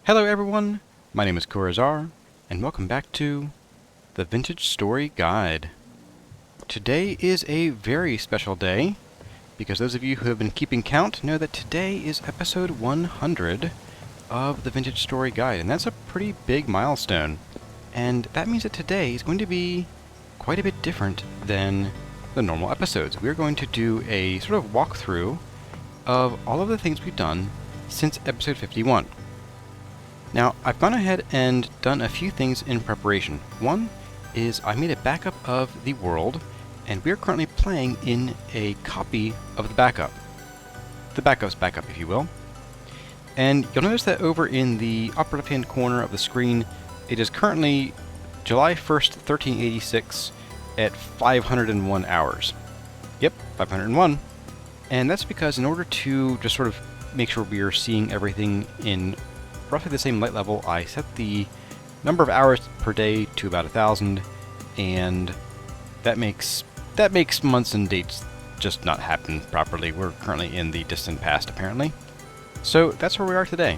Hello everyone, my name is Corazar, and welcome back to the Vintage Story Guide. Today is a very special day, because those of you who have been keeping count know that today is episode 100 of the Vintage Story Guide, and that's a pretty big milestone. And that means that today is going to be quite a bit different than the normal episodes. We're going to do a sort of walkthrough of all of the things we've done since episode 51. Now, I've gone ahead and done a few things in preparation. One is I made a backup of the world, and we're currently playing in a copy of the backup. The backup's backup, if you will. And you'll notice that over in the upper left-hand corner of the screen, it is currently July 1st, 1386 at 501 hours. Yep, 501. And that's because in order to just sort of make sure we are seeing everything in roughly the same light level, I set the number of hours per day to about 1,000, and that makes months and dates just not happen properly. We're currently in the distant past, apparently. So that's where we are today.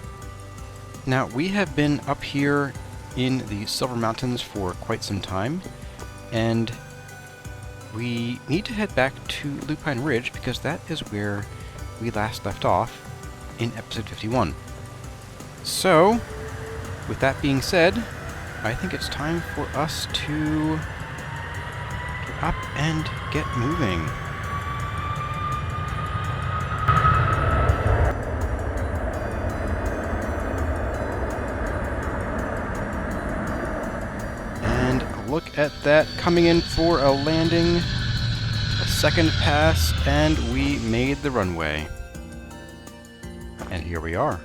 Now, we have been up here in the Silver Mountains for quite some time, and we need to head back to Lupine Ridge because that is where we last left off in episode 51. So, with that being said, I think it's time for us to get up and get moving. And look at that, coming in for a landing, a second pass, and we made the runway. And here we are.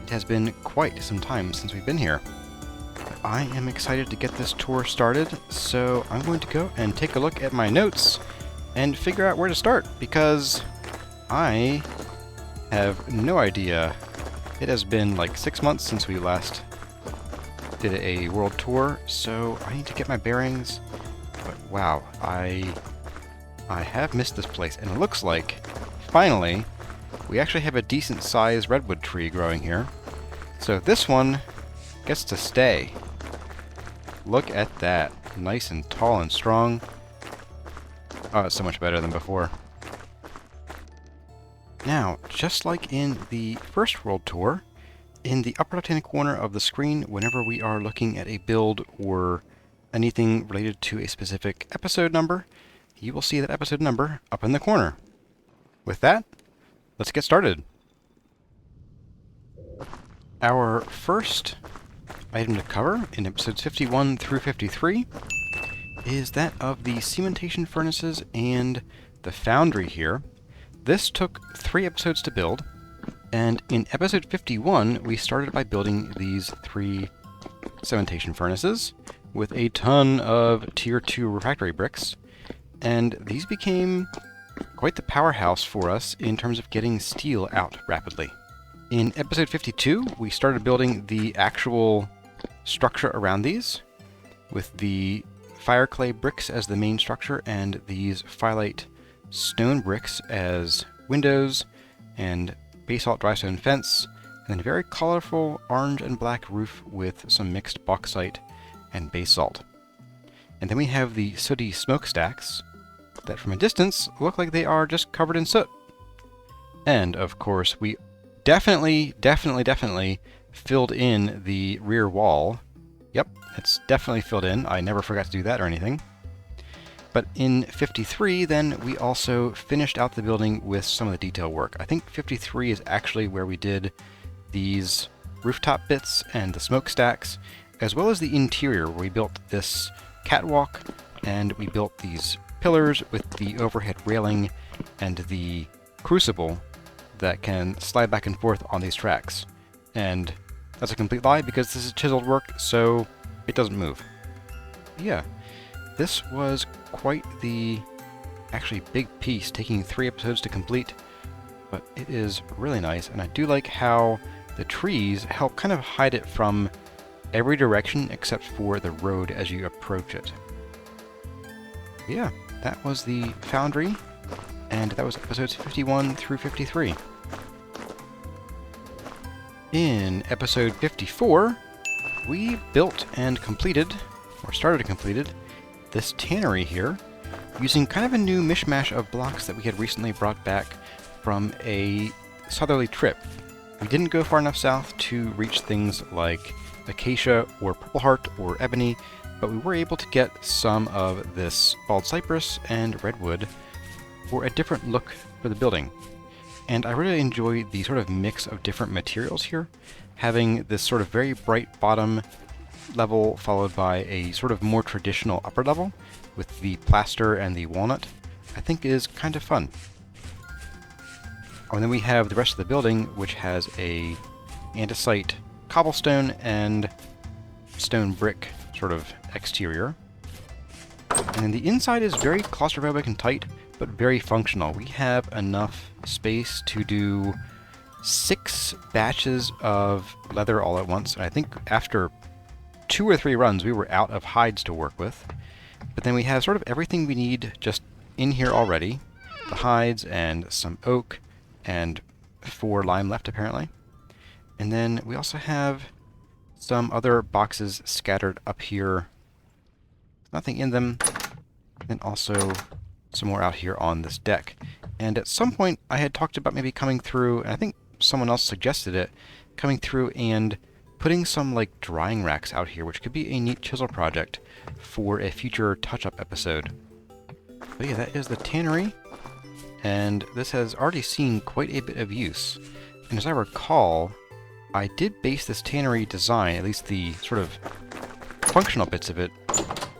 It has been quite some time since we've been here. I am excited to get this tour started, so I'm going to go and take a look at my notes and figure out where to start, because I have no idea. It has been like 6 months since we last did a world tour, so I need to get my bearings. But wow, I have missed this place, and it looks like, finally, we actually have a decent-sized redwood tree growing here. So this one gets to stay. Look at that. Nice and tall and strong. Oh, it's so much better than before. Now, just like in the first world tour, in the upper left-hand corner of the screen, whenever we are looking at a build or anything related to a specific episode number, you will see that episode number up in the corner. With that, let's get started. Our first item to cover in episodes 51 through 53 is that of the cementation furnaces and the foundry here. This took 3 episodes to build, and in episode 51 we started by building these 3 cementation furnaces with a ton of tier 2 refractory bricks, and these became quite the powerhouse for us in terms of getting steel out rapidly. In episode 52, we started building the actual structure around these, with the fire clay bricks as the main structure and these phyllite stone bricks as windows and basalt dry stone fence, and then a very colorful orange and black roof with some mixed bauxite and basalt. And then we have the sooty smokestacks that from a distance look like they are just covered in soot. And of course we definitely filled in the rear wall. Yep, it's definitely filled in. I never forgot to do that or anything. But in 53 then we also finished out the building with some of the detail work. I think 53 is actually where we did these rooftop bits and the smokestacks, as well as the interior where we built this catwalk and we built these pillars with the overhead railing and the crucible that can slide back and forth on these tracks. And that's a complete lie because this is chiseled work, so it doesn't move. Yeah, this was quite the actually big piece, taking 3 episodes to complete, but it is really nice, and I do like how the trees help kind of hide it from every direction except for the road as you approach it. Yeah, that was the foundry, and that was episodes 51 through 53. In episode 54, we built and completed, or started to completed, this tannery here, using kind of a new mishmash of blocks that we had recently brought back from a southerly trip. We didn't go far enough south to reach things like acacia or purple heart or ebony, but we were able to get some of this bald cypress and redwood for a different look for the building. And I really enjoy the sort of mix of different materials here, having this sort of very bright bottom level followed by a sort of more traditional upper level with the plaster and the walnut, I think is kind of fun. And then we have the rest of the building, which has a andesite cobblestone and stone brick sort of exterior. And then the inside is very claustrophobic and tight, but very functional. We have enough space to do 6 batches of leather all at once. And I think after 2 or 3 runs, we were out of hides to work with. But then we have sort of everything we need just in here already. The hides and some oak and 4 lime left, apparently. And then we also have some other boxes scattered up here. Nothing in them. And also some more out here on this deck. And at some point I had talked about maybe coming through, and I think someone else suggested it, coming through and putting some like drying racks out here, which could be a neat chisel project for a future touch-up episode. But yeah, that is the tannery, and this has already seen quite a bit of use. And as I recall, I did base this tannery design, at least the sort of functional bits of it,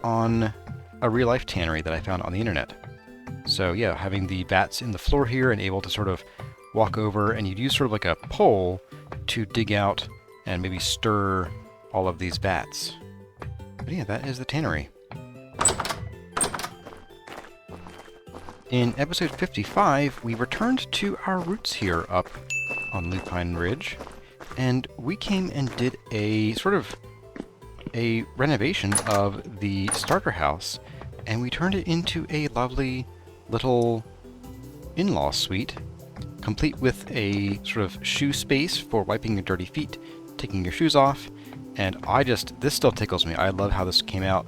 on a real-life tannery that I found on the internet. So yeah, having the vats in the floor here and able to sort of walk over, and you'd use sort of like a pole to dig out and maybe stir all of these vats. But yeah, that is the tannery. In episode 55, we returned to our roots here up on Lupine Ridge, and we came and did a sort of a renovation of the starter house, and we turned it into a lovely little in-law suite, complete with a sort of shoe space for wiping your dirty feet, taking your shoes off, and this still tickles me. I love how this came out,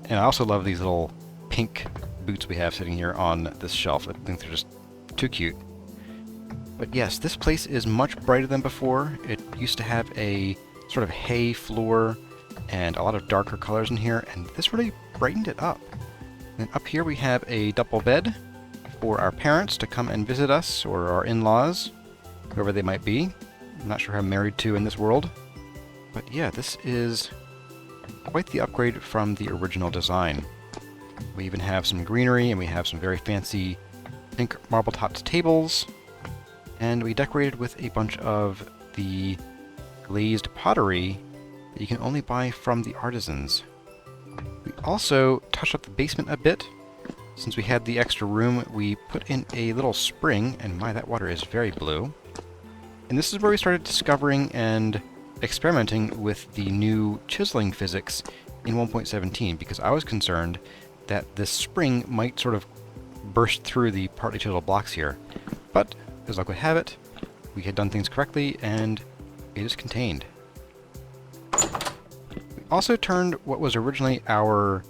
and I also love these little pink boots we have sitting here on this shelf. I think they're just too cute. But yes, this place is much brighter than before. It used to have a sort of hay floor and a lot of darker colors in here, and this really brightened it up. And up here we have a double bed for our parents to come and visit us, or our in-laws, whoever they might be. I'm not sure who I'm married to in this world. But yeah, this is quite the upgrade from the original design. We even have some greenery, and we have some very fancy pink marble-topped tables. And we decorated with a bunch of the glazed pottery that you can only buy from the artisans. We also touched up the basement a bit. Since we had the extra room, we put in a little spring, and my, that water is very blue. And this is where we started discovering and experimenting with the new chiseling physics in 1.17, because I was concerned that this spring might sort of burst through the partly chiseled blocks here. But, as luck would have it, we had done things correctly, and it is contained. We also turned what was originally our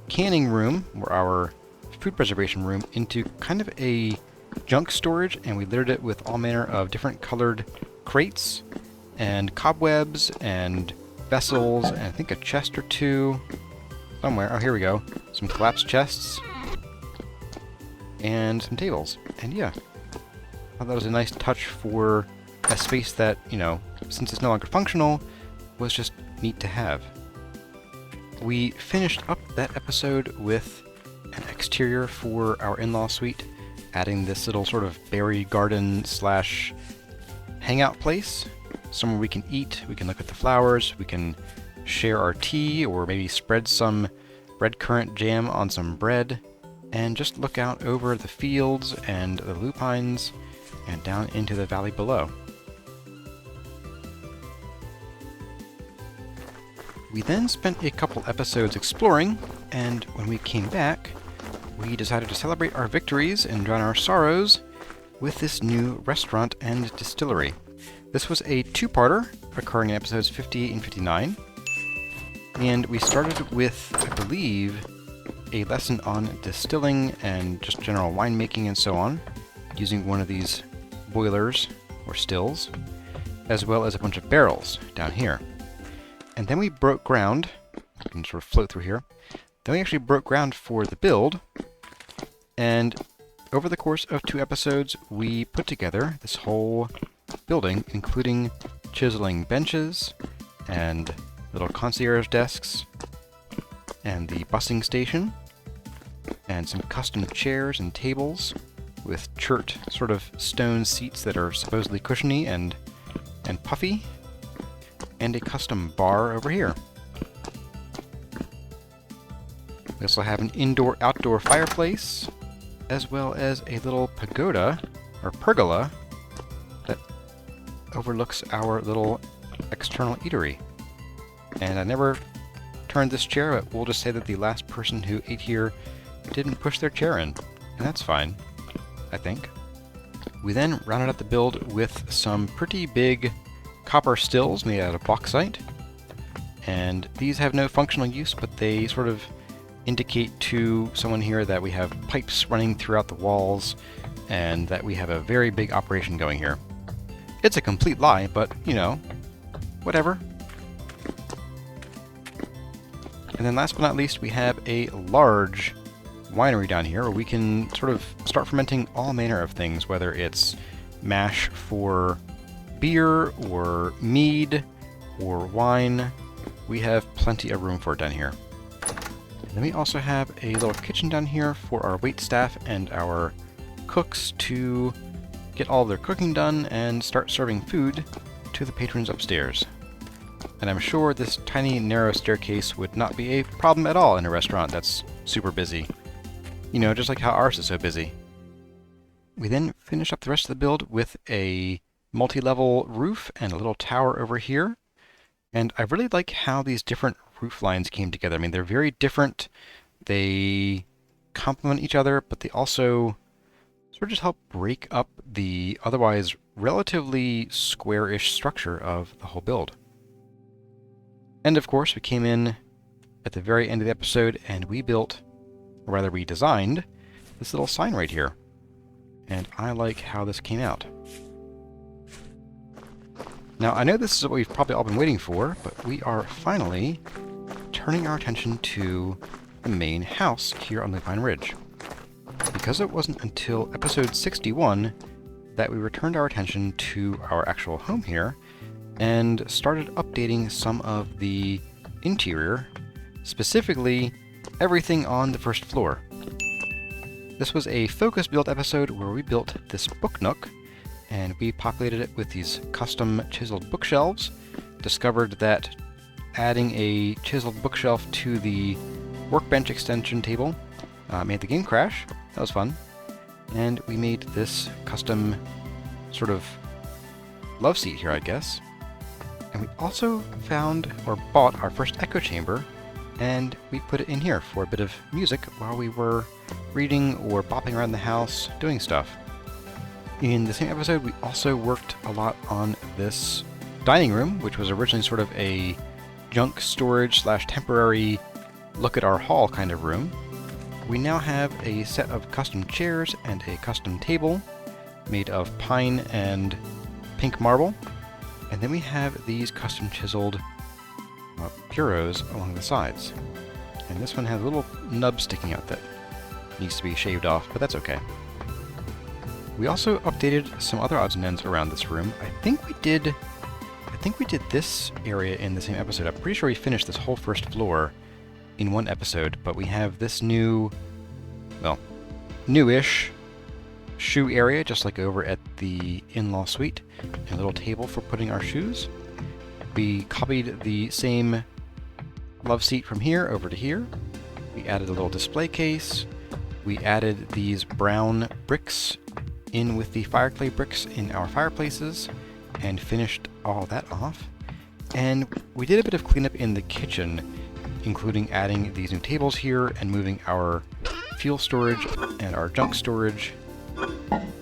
canning room, or our food preservation room, into kind of a junk storage, and we littered it with all manner of different colored crates and cobwebs and vessels, and I think a chest or two somewhere. Oh, here we go. Some collapsed chests and some tables. And yeah, I thought that was a nice touch for a space that, you know, since it's no longer functional, was just neat to have. We finished up that episode with an exterior for our in-law suite, adding this little sort of berry garden slash hangout place, somewhere we can eat, we can look at the flowers, we can share our tea, or maybe spread some red currant jam on some bread, and just look out over the fields and the lupines and down into the valley below. We then spent a couple episodes exploring, and when we came back, we decided to celebrate our victories and drown our sorrows with this new restaurant and distillery. This was a two-parter occurring in episodes 58 and 59. And we started with, I believe, a lesson on distilling and just general winemaking and so on, using one of these boilers or stills, as well as a bunch of barrels down here. And then we broke ground. I can sort of float through here. Then we actually broke ground for the build, and over the course of 2 episodes, we put together this whole building, including chiseling benches, and little concierge desks, and the busing station, and some custom chairs and tables with chert sort of stone seats that are supposedly cushiony and puffy, and a custom bar over here. We also have an indoor-outdoor fireplace, as well as a little pagoda, or pergola, that overlooks our little external eatery. And I never turned this chair, but we'll just say that the last person who ate here didn't push their chair in, and that's fine, I think. We then rounded out the build with some pretty big copper stills made out of bauxite, and these have no functional use, but they sort of indicate to someone here that we have pipes running throughout the walls and that we have a very big operation going here. It's a complete lie, but, you know, whatever. And then last but not least, we have a large winery down here where we can sort of start fermenting all manner of things, whether it's mash for beer or mead or wine. We have plenty of room for it down here. Then we also have a little kitchen down here for our waitstaff and our cooks to get all of their cooking done and start serving food to the patrons upstairs. And I'm sure this tiny, narrow staircase would not be a problem at all in a restaurant that's super busy. You know, just like how ours is so busy. We then finish up the rest of the build with a multi-level roof and a little tower over here. And I really like how these different roof lines came together. I mean, they're very different. They complement each other, but they also sort of just help break up the otherwise relatively square-ish structure of the whole build. And of course, we came in at the very end of the episode and we built, or rather we designed, this little sign right here. And I like how this came out. Now, I know this is what we've probably all been waiting for, but we are finally turning our attention to the main house here on Lupine Ridge. Because it wasn't until episode 61 that we returned our attention to our actual home here and started updating some of the interior, specifically everything on the first floor. This was a focus build episode where we built this book nook, and we populated it with these custom chiseled bookshelves, discovered that adding a chiseled bookshelf to the workbench extension table made the game crash. That was fun. And we made this custom sort of love seat here, I guess. And we also found or bought our first echo chamber, and we put it in here for a bit of music while we were reading or bopping around the house doing stuff. In the same episode, we also worked a lot on this dining room, which was originally sort of a junk storage / temporary look at our hall kind of room. We now have a set of custom chairs and a custom table made of pine and pink marble. And then we have these custom chiseled bureaus along the sides. And this one has a little nub sticking out that needs to be shaved off, but that's okay. We also updated some other odds and ends around this room. I think we did this area in the same episode. I'm pretty sure we finished this whole first floor in one episode, but we have this new, well, newish shoe area, just like over at the in-law suite, and a little table for putting our shoes. We copied the same love seat from here over to here. We added a little display case. We added these brown bricks in with the fireclay bricks in our fireplaces and finished all that off. And we did a bit of cleanup in the kitchen, including adding these new tables here and moving our fuel storage and our junk storage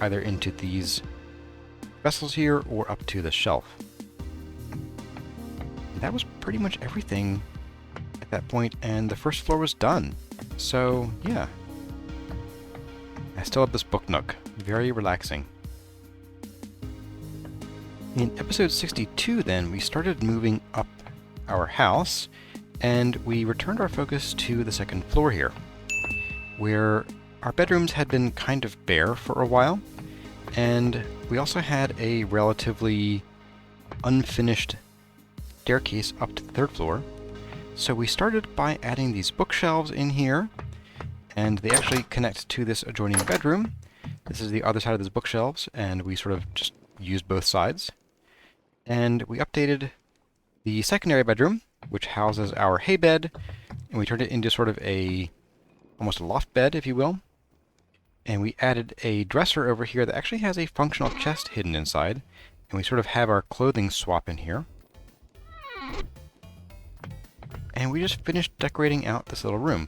either into these vessels here or up to the shelf. And that was pretty much everything at that point, and the first floor was done. So, yeah. I still have this book nook. Very relaxing. In episode 62, then, we started moving up our house, and we returned our focus to the second floor here, where our bedrooms had been kind of bare for a while, and we also had a relatively unfinished staircase up to the third floor. So we started by adding these bookshelves in here, and they actually connect to this adjoining bedroom. This is the other side of those bookshelves, and we sort of just used both sides. And we updated the secondary bedroom, which houses our hay bed, and we turned it into sort of almost a loft bed, if you will. And we added a dresser over here that actually has a functional chest hidden inside, and we sort of have our clothing swap in here. And we just finished decorating out this little room.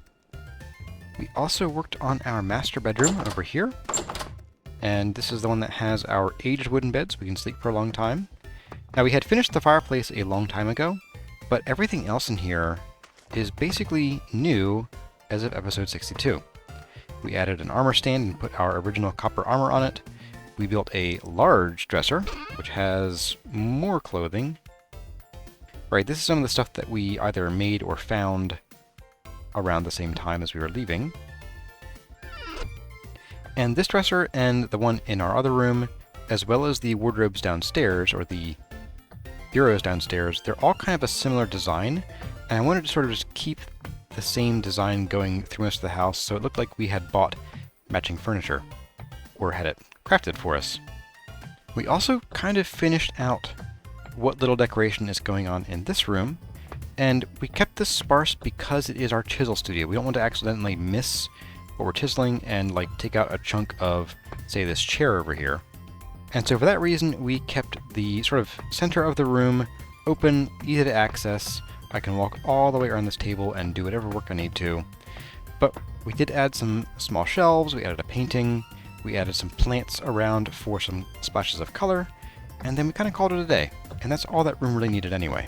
We also worked on our master bedroom over here, and this is the one that has our aged wooden bed so we can sleep for a long time. Now, we had finished the fireplace a long time ago, but everything else in here is basically new as of episode 62. We added an armor stand and put our original copper armor on it. We built a large dresser, which has more clothing. Right, this is some of the stuff that we either made or found around the same time as we were leaving. And this dresser and the one in our other room, as well as the wardrobes downstairs, or the bureaus downstairs, they're all kind of a similar design, and I wanted to sort of just keep the same design going through most of the house, so it looked like we had bought matching furniture, or had it crafted for us. We also kind of finished out what little decoration is going on in this room, and we kept this sparse because it is our chisel studio. We don't want to accidentally miss what we're chiseling and like take out a chunk of, say, this chair over here. And so for that reason, we kept the sort of center of the room open, easy to access. I can walk all the way around this table and do whatever work I need to. But we did add some small shelves, we added a painting, we added some plants around for some splashes of color, and then we kind of called it a day. And that's all that room really needed anyway.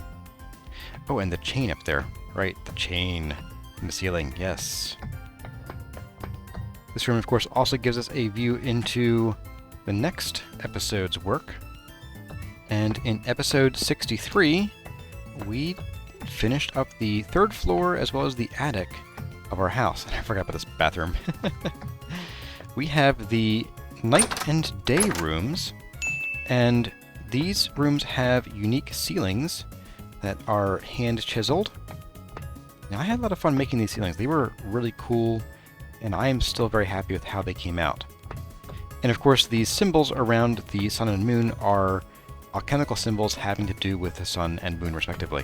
Oh, and the chain up there. Right, the chain in the ceiling, yes. This room, of course, also gives us a view into the next episode's work. And in episode 63, we finished up the third floor as well as the attic of our house. And I forgot about this bathroom. We have the night and day rooms, and these rooms have unique ceilings that are hand chiseled. Now, I had a lot of fun making these ceilings. They were really cool, and I am still very happy with how they came out. And of course, these symbols around the sun and moon are alchemical symbols having to do with the sun and moon, respectively.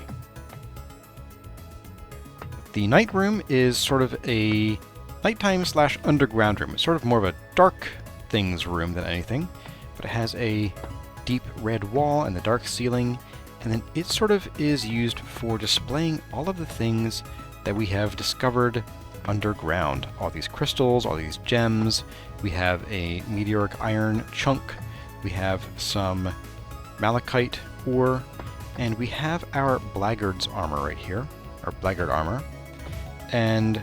The night room is sort of a nighttime / underground room. It's sort of more of a dark things room than anything, but it has a deep red wall and the dark ceiling, and then it sort of is used for displaying all of the things that we have discovered underground. All these crystals, all these gems. We have a meteoric iron chunk. We have some malachite ore, and we have our blackguard's armor right here, our blackguard armor. And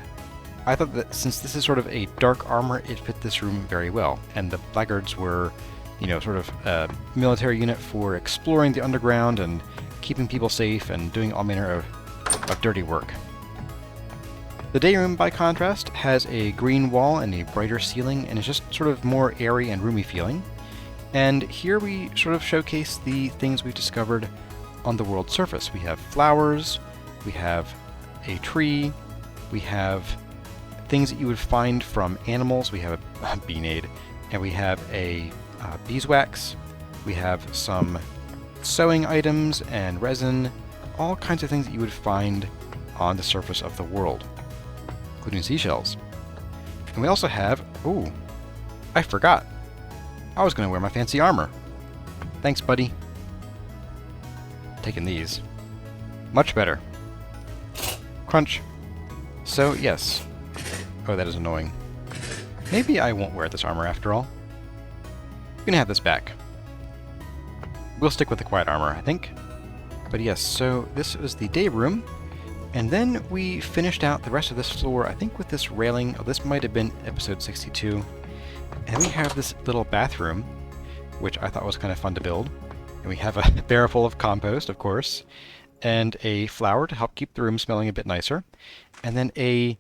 I thought that since this is sort of a dark armor, it fit this room very well. And the blackguards were, you know, sort of a military unit for exploring the underground and keeping people safe and doing all manner of dirty work. The day room, by contrast, has a green wall and a brighter ceiling, and it's just sort of more airy and roomy feeling. And here we sort of showcase the things we've discovered on the world's surface. We have flowers, we have a tree, we have things that you would find from animals. We have a beanade, and we have a beeswax. We have some sewing items and resin, all kinds of things that you would find on the surface of the world, including seashells. And we also have, ooh, I forgot. I was going to wear my fancy armor. Thanks, buddy. Taking these. Much better. Crunch. So, yes. Oh, that is annoying. Maybe I won't wear this armor after all. You can have this back. we'll stick with the quiet armor, I think. But yes, so this was the day room. And then we finished out the rest of this floor, I think with this railing. Oh, this might have been episode 62. And we have this little bathroom, which I thought was kind of fun to build. And we have a barrel full of compost, of course, and a flower to help keep the room smelling a bit nicer. And then a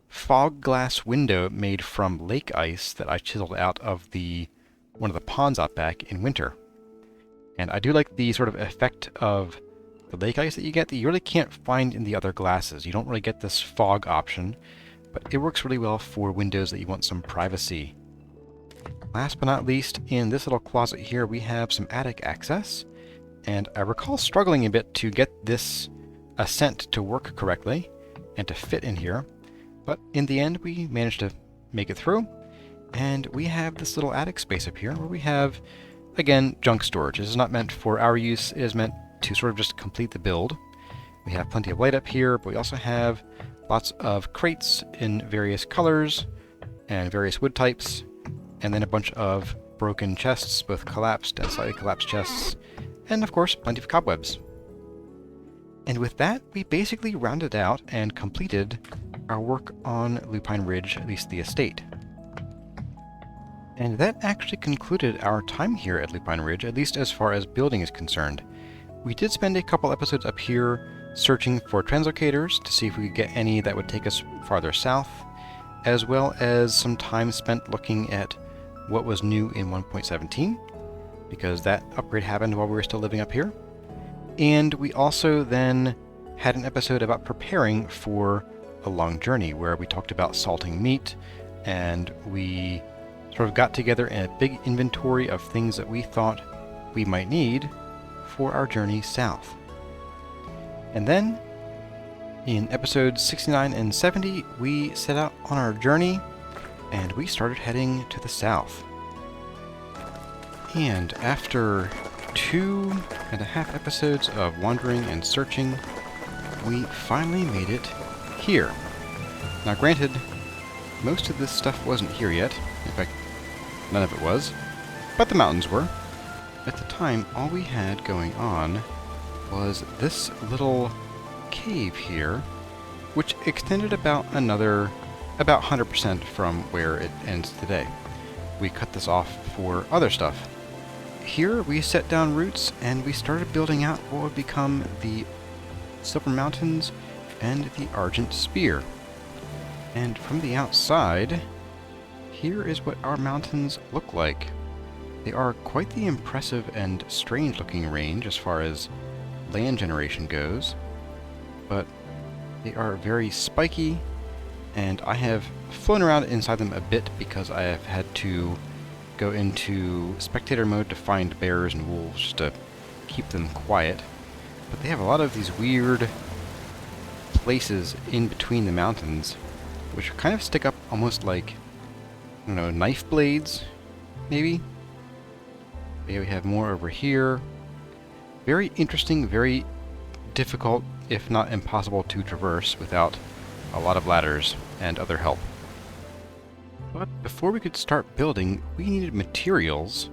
fog glass window made from lake ice that I chiseled out of one of the ponds out back in winter. And I do like the sort of effect of the lake ice that you really can't find in the other glasses. You don't really get this fog option, but it works really well for windows that you want some privacy. Last but not least, in this little closet here, we have some attic access. And I recall struggling a bit to get this ascent to work correctly and to fit in here. But in the end, we managed to make it through. And we have this little attic space up here where we have, again, junk storage. This is not meant for our use. It is meant to sort of just complete the build. We have plenty of light up here, but we also have lots of crates in various colors and various wood types, and then a bunch of broken chests, both collapsed and slightly collapsed chests, and of course, plenty of cobwebs. And with that, we basically rounded out and completed our work on Lupine Ridge, at least the estate. And that actually concluded our time here at Lupine Ridge, at least as far as building is concerned. We did spend a couple episodes up here searching for translocators to see if we could get any that would take us farther south, as well as some time spent looking at what was new in 1.17, because that upgrade happened while we were still living up here. And we also then had an episode about preparing for a long journey, where we talked about salting meat, and we sort of got together in a big inventory of things that we thought we might need for our journey south. And then, in episodes 69 and 70, we set out on our journey, and we started heading to the south. And after 2.5 episodes of wandering and searching, we finally made it here. Now granted, most of this stuff wasn't here yet. In fact, none of it was. But the mountains were. At the time, all we had going on was this little cave here, which extended about 100% from where it ends today. We cut this off for other stuff. Here we set down roots and we started building out what would become the Silver Mountains and the Argent Spear. And from the outside, here is what our mountains look like. They are quite the impressive and strange looking range as far as land generation goes, but they are very spiky, and I have flown around inside them a bit because I have had to go into spectator mode to find bears and wolves just to keep them quiet. But they have a lot of these weird places in between the mountains, which kind of stick up almost like, I don't know, knife blades, maybe? Yeah, we have more over here. Very interesting, very difficult, if not impossible to traverse without a lot of ladders and other help. But before we could start building, we needed materials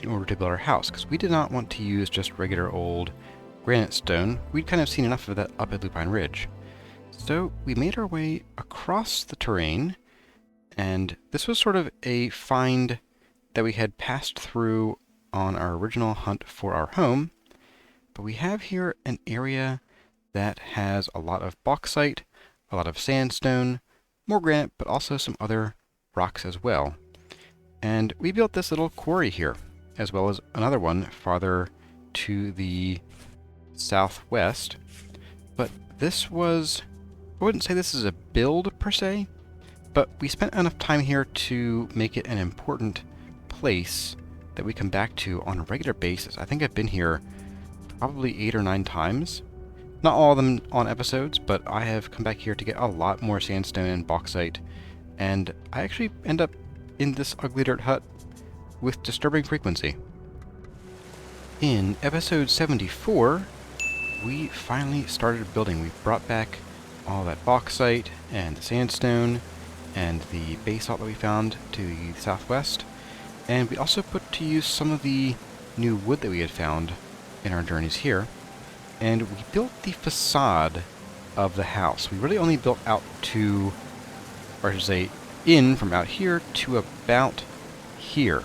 in order to build our house, because we did not want to use just regular old granite stone. We'd kind of seen enough of that up at Lupine Ridge. So we made our way across the terrain, and this was sort of a find that we had passed through on our original hunt for our home. But we have here an area that has a lot of bauxite, a lot of sandstone, more granite, but also some other rocks as well. And we built this little quarry here, as well as another one farther to the southwest. But this was, I wouldn't say this is a build per se, but we spent enough time here to make it an important place that we come back to on a regular basis. I think I've been here probably 8 or 9 times. Not all of them on episodes, but I have come back here to get a lot more sandstone and bauxite, and I actually end up in this ugly dirt hut with disturbing frequency. In episode 74, we finally started building. We brought back all that bauxite and the sandstone and the basalt that we found to the southwest, and we also put to use some of the new wood that we had found in our journeys here, and we built the facade of the house. We really only built out to, or I should say, in from out here to about here.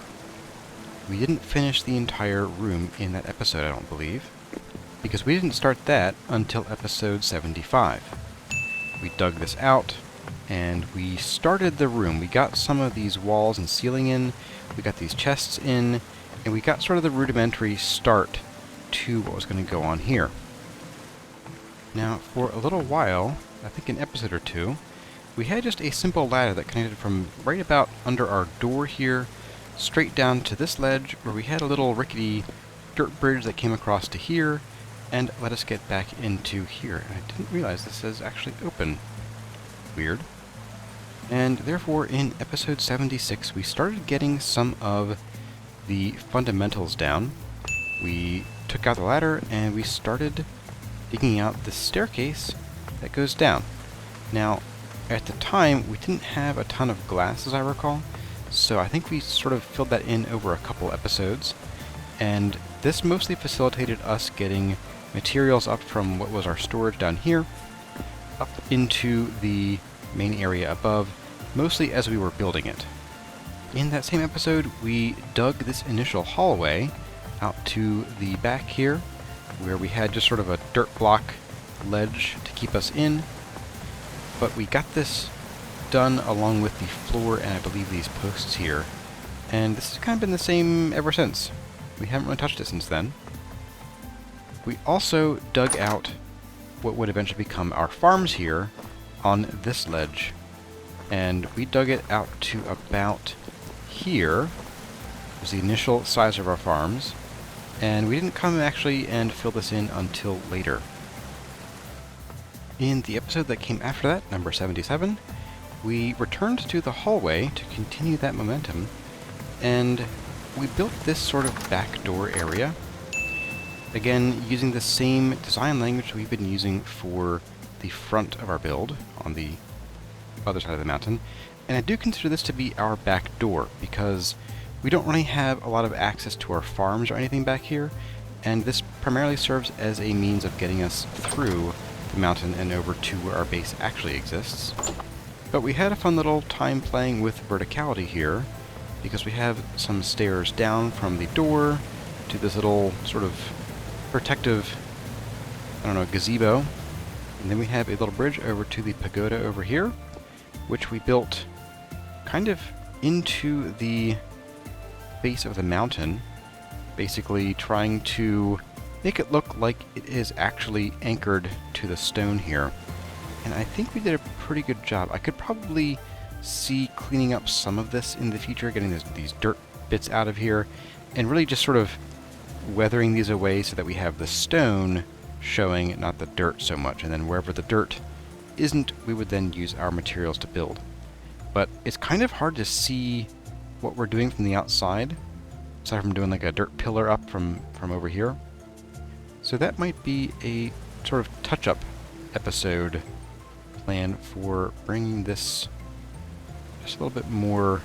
We didn't finish the entire room in that episode, I don't believe, because we didn't start that until episode 75. We dug this out, and we started the room. We got some of these walls and ceiling in, we got these chests in, and we got sort of the rudimentary start to what was going to go on here. Now, for a little while, I think an episode or two, we had just a simple ladder that connected from right about under our door here, straight down to this ledge, where we had a little rickety dirt bridge that came across to here, and let us get back into here. And I didn't realize this is actually open. Weird. And therefore, in episode 76, we started getting some of the fundamentals down. We took out the ladder, and we started digging out the staircase that goes down. Now, at the time, we didn't have a ton of glass, as I recall, so I think we sort of filled that in over a couple episodes, and this mostly facilitated us getting materials up from what was our storage down here, up into the main area above, mostly as we were building it. In that same episode, we dug this initial hallway out to the back here, where we had just sort of a dirt block ledge to keep us in, but we got this done along with the floor and I believe these posts here, and this has kind of been the same ever since. We haven't really touched it since then. We also dug out what would eventually become our farms here on this ledge, and we dug it out to about here was the initial size of our farms, and we didn't come actually and fill this in until later. In the episode that came after that, number 77, we returned to the hallway to continue that momentum, and we built this sort of back door area, again using the same design language we've been using for the front of our build on the other side of the mountain. And I do consider this to be our back door, because we don't really have a lot of access to our farms or anything back here, and this primarily serves as a means of getting us through the mountain and over to where our base actually exists. But we had a fun little time playing with verticality here, because we have some stairs down from the door to this little sort of protective, I don't know, gazebo, and then we have a little bridge over to the pagoda over here, which we built kind of into the base of the mountain, basically trying to make it look like it is actually anchored to the stone here. And I think we did a pretty good job. I could probably see cleaning up some of this in the future, getting these dirt bits out of here, and really just sort of weathering these away so that we have the stone showing, not the dirt so much. And then wherever the dirt isn't, we would then use our materials to build. But it's kind of hard to see what we're doing from the outside, aside from doing like a dirt pillar up from over here. So that might be a sort of touch-up episode plan for bringing this just a little bit more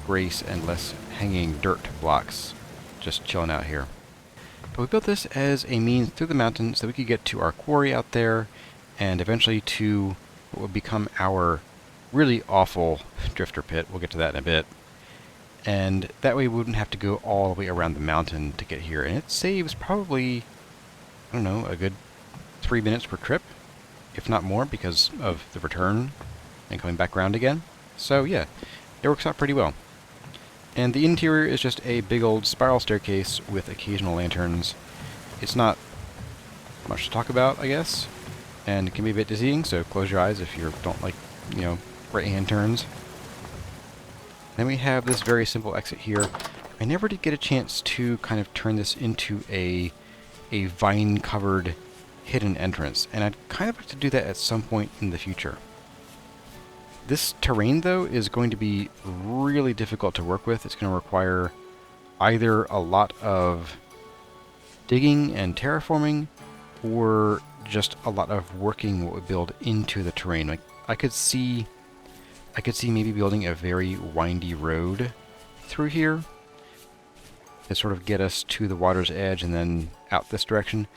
grace and less hanging dirt blocks just chilling out here. But we built this as a means through the mountain so that we could get to our quarry out there, and eventually to what would become our really awful drifter pit. We'll get to that in a bit. And that way we wouldn't have to go all the way around the mountain to get here. And it saves probably, I don't know, a good 3 minutes per trip, if not more, because of the return and coming back around again. So yeah, it works out pretty well. And the interior is just a big old spiral staircase with occasional lanterns. It's not much to talk about, I guess, and it can be a bit dizzying, so close your eyes if you don't like, you know, right-hand turns. Then we have this very simple exit here. I never did get a chance to kind of turn this into a vine-covered hidden entrance, and I'd kind of like to do that at some point in the future. This terrain, though, is going to be really difficult to work with. It's going to require either a lot of digging and terraforming, or just a lot of working what we build into the terrain. Like I could see maybe building a very windy road through here, to sort of get us to the water's edge and then out this direction.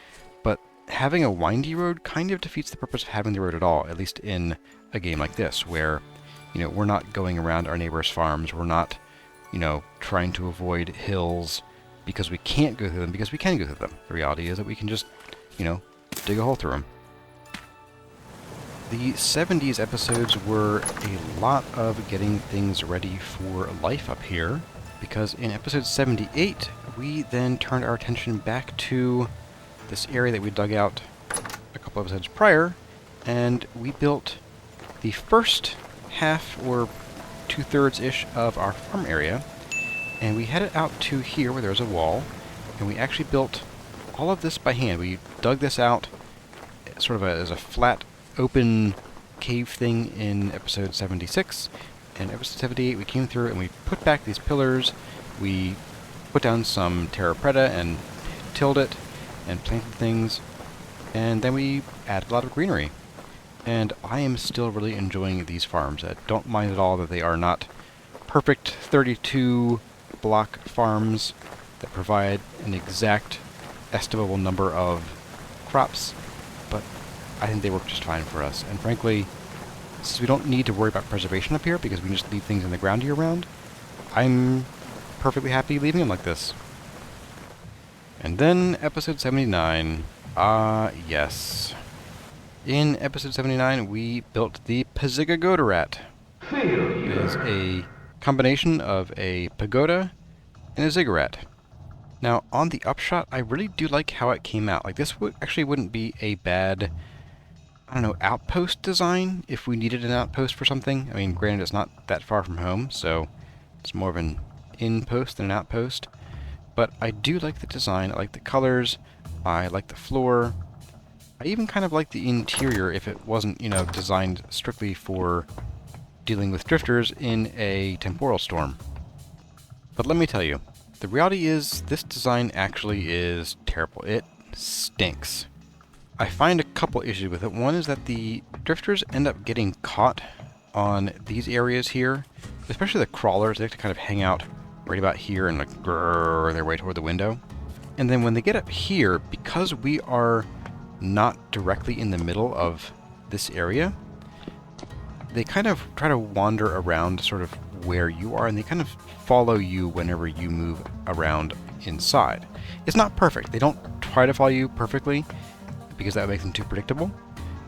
But having a windy road kind of defeats the purpose of having the road at all, at least in a game like this, where, you know, we're not going around our neighbors' farms, we're not, you know, trying to avoid hills because we can't go through them, because we can go through them. The reality is that we can just, you know, dig a hole through them. The 70s episodes were a lot of getting things ready for life up here, because in episode 78, we then turned our attention back to this area that we dug out a couple episodes prior, and we built the first half or 2/3-ish of our farm area, and we headed out to here where there's a wall, and we actually built all of this by hand. We dug this out sort of as a flat, open cave thing in episode 76, and episode 78 we came through and we put back these pillars, we put down some terra preta and tilled it and planted things, and then we added a lot of greenery. And I am still really enjoying these farms. I don't mind at all that they are not perfect 32 block farms that provide an exact estimable number of crops, but I think they work just fine for us. And frankly, since we don't need to worry about preservation up here because we can just leave things in the ground year-round, I'm perfectly happy leaving them like this. And then episode 79. Yes. In episode 79, we built the Pazigagodarat. It is a combination of a pagoda and a ziggurat. Now, on the upshot, I really do like how it came out. Like, this actually wouldn't be a bad, I don't know, outpost design if we needed an outpost for something. I mean, granted, it's not that far from home, so it's more of an in-post than an outpost. But I do like the design. I like the colors. I like the floor. I even kind of like the interior if it wasn't, you know, designed strictly for dealing with drifters in a temporal storm. But let me tell you, the reality is this design actually is terrible. It stinks. I find a couple issues with it. One is that the drifters end up getting caught on these areas here, especially the crawlers. They have to kind of hang out right about here and like grrr their way toward the window. And then when they get up here, because we are not directly in the middle of this area, they kind of try to wander around sort of where you are, and they kind of follow you whenever you move around inside. It's not perfect. They don't try to follow you perfectly because that makes them too predictable,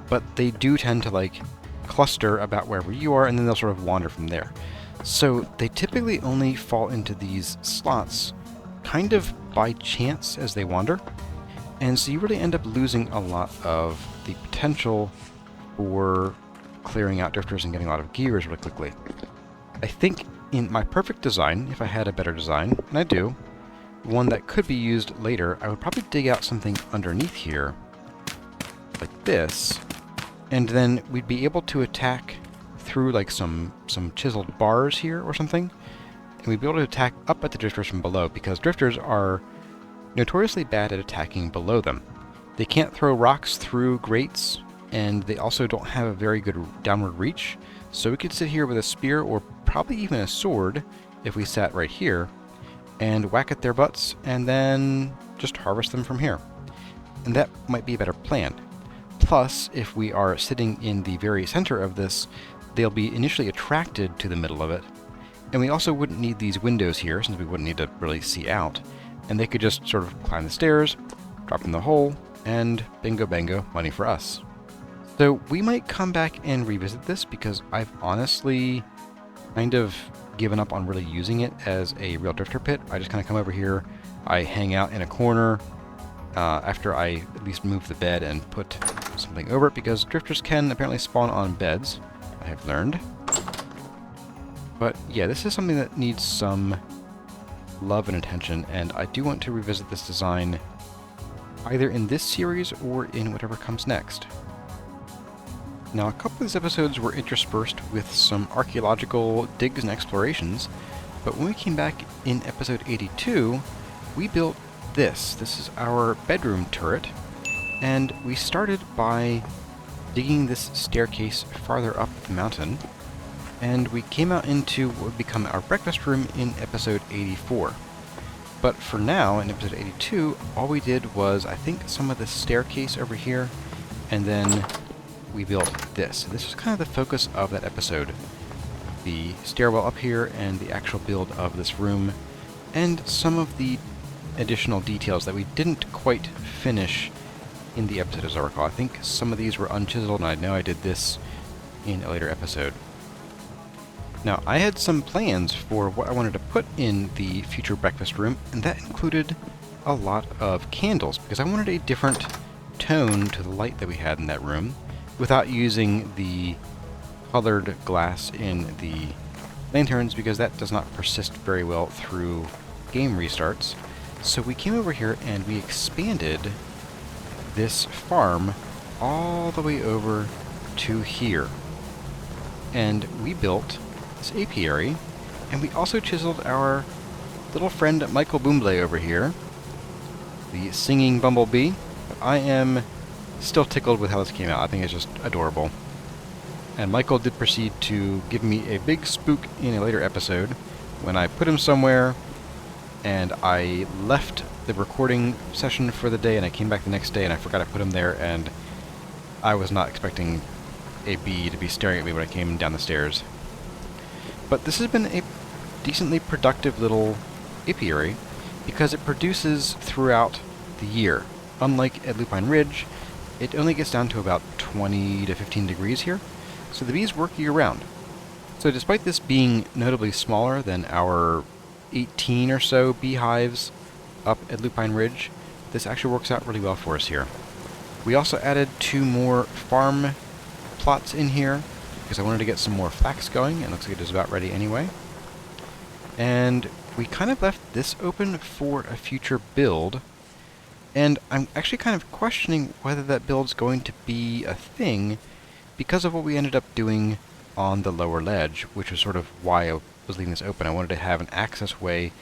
but they do tend to like cluster about wherever you are, and then they'll sort of wander from there. So they typically only fall into these slots kind of by chance as they wander. And so you really end up losing a lot of the potential for clearing out drifters and getting a lot of gears really quickly. I think in my perfect design, if I had a better design, and I do, one that could be used later, I would probably dig out something underneath here, like this, and then we'd be able to attack through like some chiseled bars here or something, and we'd be able to attack up at the drifters from below, because drifters are notoriously bad at attacking below them. They can't throw rocks through grates, and they also don't have a very good downward reach, so we could sit here with a spear or probably even a sword if we sat right here and whack at their butts and then just harvest them from here. And that might be a better plan. Plus, if we are sitting in the very center of this, they'll be initially attracted to the middle of it, and we also wouldn't need these windows here since we wouldn't need to really see out. And they could just sort of climb the stairs, drop in the hole, and bingo bango, money for us. So we might come back and revisit this because I've honestly kind of given up on really using it as a real drifter pit. I just kind of come over here, I hang out in a corner after I at least move the bed and put something over it, because drifters can apparently spawn on beds, I have learned. But yeah, this is something that needs some love and attention, and I do want to revisit this design either in this series or in whatever comes next. Now, a couple of these episodes were interspersed with some archaeological digs and explorations, but when we came back in episode 82, we built this. This is our bedroom turret, and we started by digging this staircase farther up the mountain, and we came out into what would become our breakfast room in episode 84. But for now, in episode 82, all we did was, I think, some of the staircase over here, and then we built this. This was kind of the focus of that episode. The stairwell up here and the actual build of this room, and some of the additional details that we didn't quite finish in the episode, as I recall. I think some of these were unchiseled, and I know I did this in a later episode. Now, I had some plans for what I wanted to put in the future breakfast room, and that included a lot of candles, because I wanted a different tone to the light that we had in that room, without using the colored glass in the lanterns, because that does not persist very well through game restarts. So we came over here and we expanded this farm all the way over to here. And we built this apiary, and we also chiseled our little friend Michael Bumbleay over here, the singing bumblebee. I am still tickled with how this came out. I think it's just adorable. And Michael did proceed to give me a big spook in a later episode when I put him somewhere and I left the recording session for the day, and I came back the next day and I forgot I put him there, and I was not expecting a bee to be staring at me when I came down the stairs. But this has been a decently productive little apiary because it produces throughout the year. Unlike at Lupine Ridge, it only gets down to about 20 to 15 degrees here, so the bees work year-round. So despite this being notably smaller than our 18 or so beehives up at Lupine Ridge, this actually works out really well for us here. We also added 2 more farm plots in here because I wanted to get some more flax going, and looks like it is about ready anyway. And we kind of left this open for a future build, and I'm actually kind of questioning whether that build's going to be a thing because of what we ended up doing on the lower ledge, which was sort of why I was leaving this open. I wanted to have an access way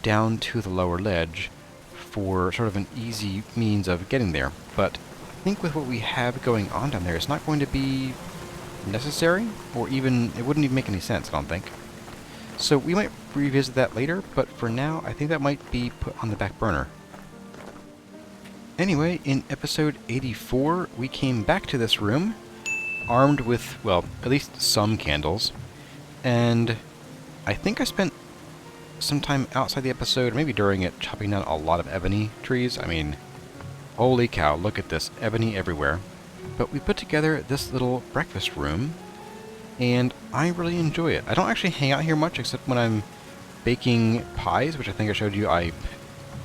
down to the lower ledge for sort of an easy means of getting there. But I think with what we have going on down there, it's not going to be necessary, or even, it wouldn't even make any sense, I don't think. So we might revisit that later, but for now, I think that might be put on the back burner. Anyway, in episode 84, we came back to this room, armed with, well, at least some candles, and I think I spent some time outside the episode, maybe during it, chopping down a lot of ebony trees. I mean, holy cow, look at this, ebony everywhere. But we put together this little breakfast room, and I really enjoy it. I don't actually hang out here much, except when I'm baking pies, which I think I showed you.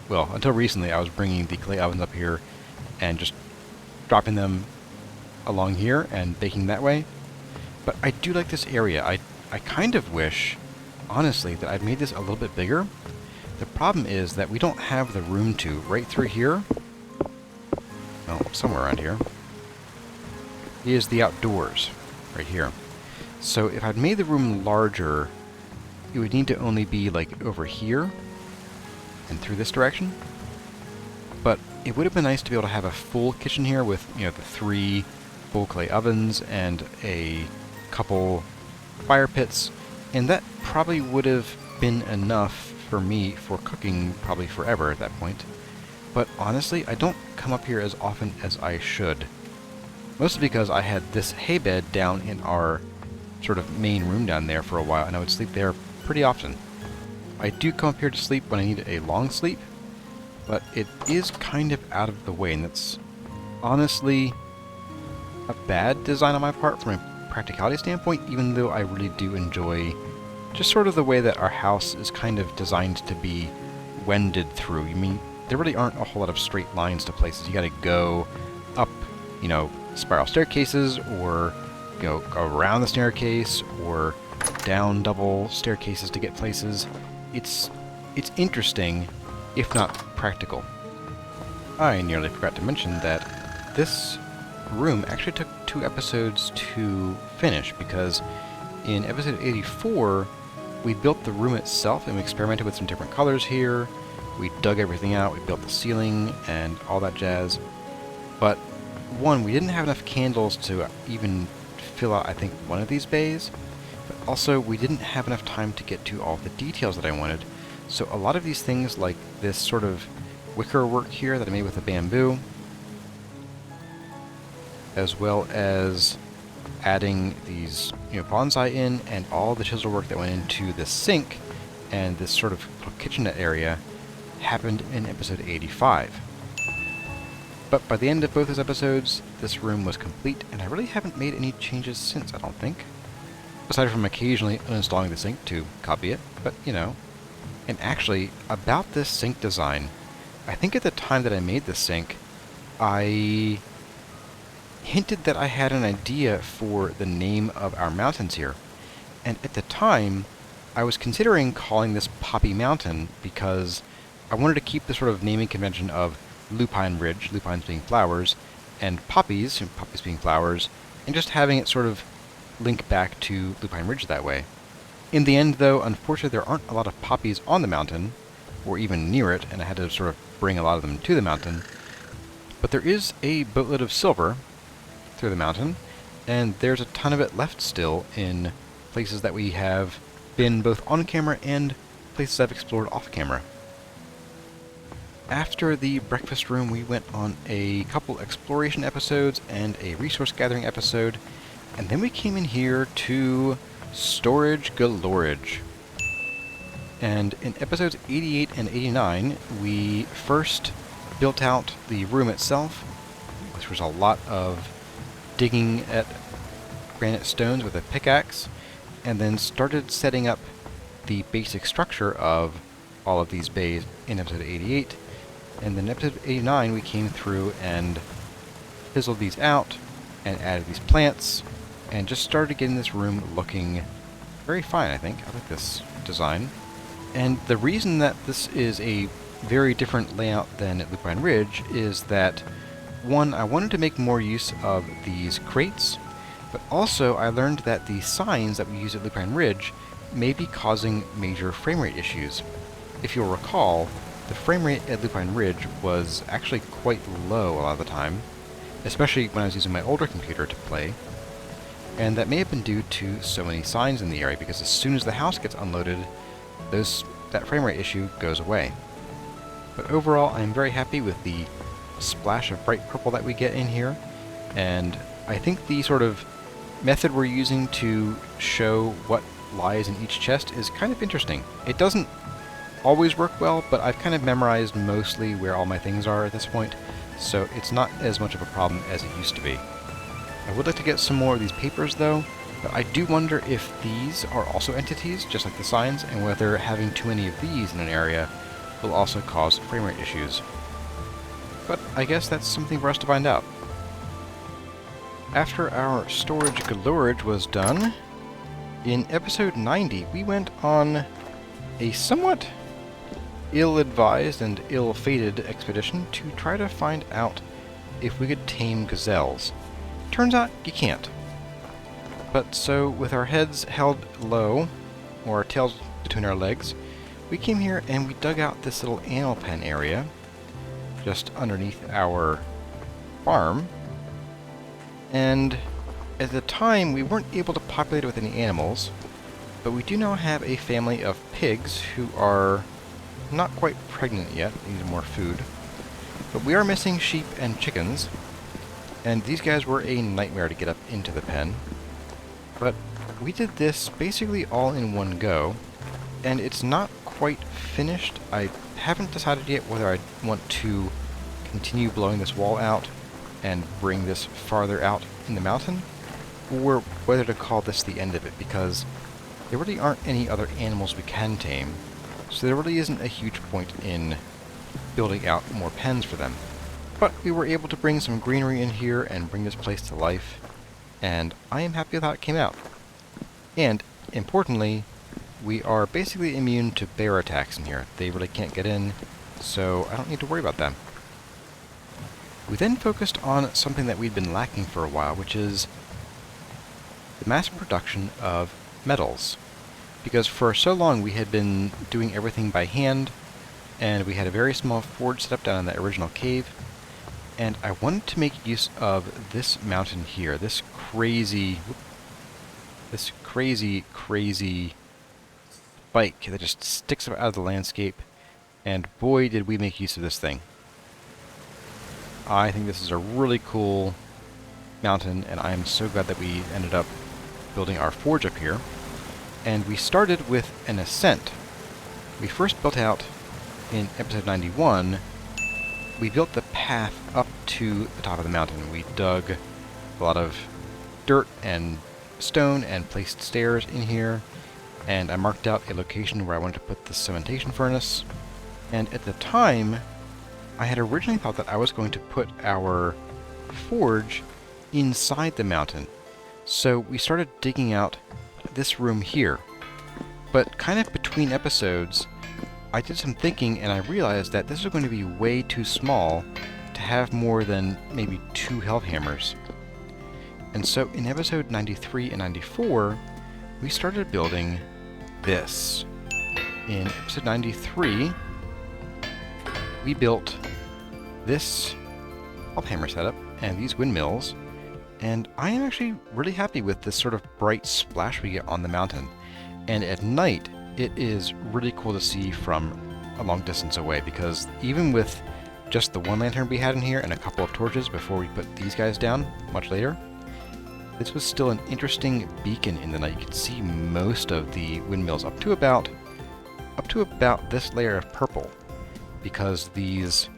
Well, until recently, I was bringing the clay ovens up here and just dropping them along here and baking that way. But I do like this area. I kind of wish, honestly, that I'd made this a little bit bigger. The problem is that we don't have the room to. Right through here, well, somewhere around here, is the outdoors, right here. So if I'd made the room larger, it would need to only be like over here and through this direction. But it would have been nice to be able to have a full kitchen here with, you know, the 3 full clay ovens and a couple fire pits, and that probably would have been enough for me for cooking probably forever at that point. But honestly, I don't come up here as often as I should. Mostly because I had this hay bed down in our sort of main room down there for a while, and I would sleep there pretty often. I do come up here to sleep when I need a long sleep, but it is kind of out of the way, and that's honestly a bad design on my part from a practicality standpoint, even though I really do enjoy just sort of the way that our house is kind of designed to be wended through. I mean, there really aren't a whole lot of straight lines to places. You gotta go up, you know, spiral staircases, or go around the staircase, or down double staircases to get places. It's interesting, if not practical. I nearly forgot to mention that this room actually took 2 episodes to finish, because in episode 84, we built the room itself, and we experimented with some different colors here. We dug everything out, we built the ceiling, and all that jazz. But one, we didn't have enough candles to even fill out, I think, one of these bays. But also, we didn't have enough time to get to all the details that I wanted. So a lot of these things, like this sort of wicker work here that I made with the bamboo, as well as adding these bonsai in, and all the chisel work that went into the sink and this sort of little kitchenette area, happened in episode 85. But by the end of both those episodes, this room was complete, and I really haven't made any changes since, I don't think. Aside from occasionally uninstalling the sink to copy it, but And actually, about this sink design, I think at the time that I made the sink, I hinted that I had an idea for the name of our mountains here. And at the time, I was considering calling this Poppy Mountain because I wanted to keep the sort of naming convention of Lupine Ridge, lupines being flowers, and poppies being flowers, and just having it sort of link back to Lupine Ridge that way. In the end, though, unfortunately there aren't a lot of poppies on the mountain, or even near it, and I had to sort of bring a lot of them to the mountain. But there is a boatload of silver through the mountain, and there's a ton of it left still in places that we have been both on camera and places I've explored off camera. After the breakfast room, we went on a couple exploration episodes and a resource gathering episode, and then we came in here to Storage Galorage. And in episodes 88 and 89, we first built out the room itself, which was a lot of digging at granite stones with a pickaxe, and then started setting up the basic structure of all of these bays in episode 88. And then in episode 89, we came through and fizzled these out and added these plants and just started getting this room looking very fine, I think. I like this design. And the reason that this is a very different layout than at Lupine Ridge is that, one, I wanted to make more use of these crates, but also I learned that the signs that we use at Lupine Ridge may be causing major frame rate issues. If you'll recall, the frame rate at Lupine Ridge was actually quite low a lot of the time, especially when I was using my older computer to play, and that may have been due to so many signs in the area, because as soon as the house gets unloaded, that frame rate issue goes away. But overall, I'm very happy with the splash of bright purple that we get in here, and I think the sort of method we're using to show what lies in each chest is kind of interesting. It doesn't always work well, but I've kind of memorized mostly where all my things are at this point, so it's not as much of a problem as it used to be. I would like to get some more of these papers though, but I do wonder if these are also entities, just like the signs, and whether having too many of these in an area will also cause frame rate issues. But I guess that's something for us to find out. After our storage galorage was done, in episode 90 we went on a somewhat ill-advised and ill-fated expedition to try to find out if we could tame gazelles. Turns out you can't. But so, with our heads held low, or our tails between our legs, we came here and we dug out this little animal pen area just underneath our farm, and at the time we weren't able to populate it with any animals, but we do now have a family of pigs who are not quite pregnant yet, need more food, but we are missing sheep and chickens, and these guys were a nightmare to get up into the pen. But we did this basically all in one go, and it's not quite finished. I haven't decided yet whether I want to continue blowing this wall out and bring this farther out in the mountain, or whether to call this the end of it, because there really aren't any other animals we can tame, so there really isn't a huge point in building out more pens for them. But we were able to bring some greenery in here and bring this place to life, and I am happy with how it came out. And, importantly, we are basically immune to bear attacks in here. They really can't get in, so I don't need to worry about them. We then focused on something that we'd been lacking for a while, which is the mass production of metals. Because for so long we had been doing everything by hand, and we had a very small forge set up down in that original cave, and I wanted to make use of this mountain here, this crazy spike that just sticks up out of the landscape, and boy did we make use of this thing. I think this is a really cool mountain, and I am so glad that we ended up building our forge up here. And we started with an ascent. We first built out in episode 91, we built the path up to the top of the mountain. We dug a lot of dirt and stone and placed stairs in here, and I marked out a location where I wanted to put the cementation furnace. And at the time, I had originally thought that I was going to put our forge inside the mountain. So we started digging out this room here. But kind of between episodes, I did some thinking and I realized that this is going to be way too small to have more than maybe 2 health hammers. And so in episode 93 and 94, we started building this. In episode 93, we built this health hammer setup and these windmills, and I am actually really happy with this sort of bright splash we get on the mountain. And at night, it is really cool to see from a long distance away, because even with just the one lantern we had in here and a couple of torches before we put these guys down much later, this was still an interesting beacon in the night. You could see most of the windmills up to about this layer of purple, because these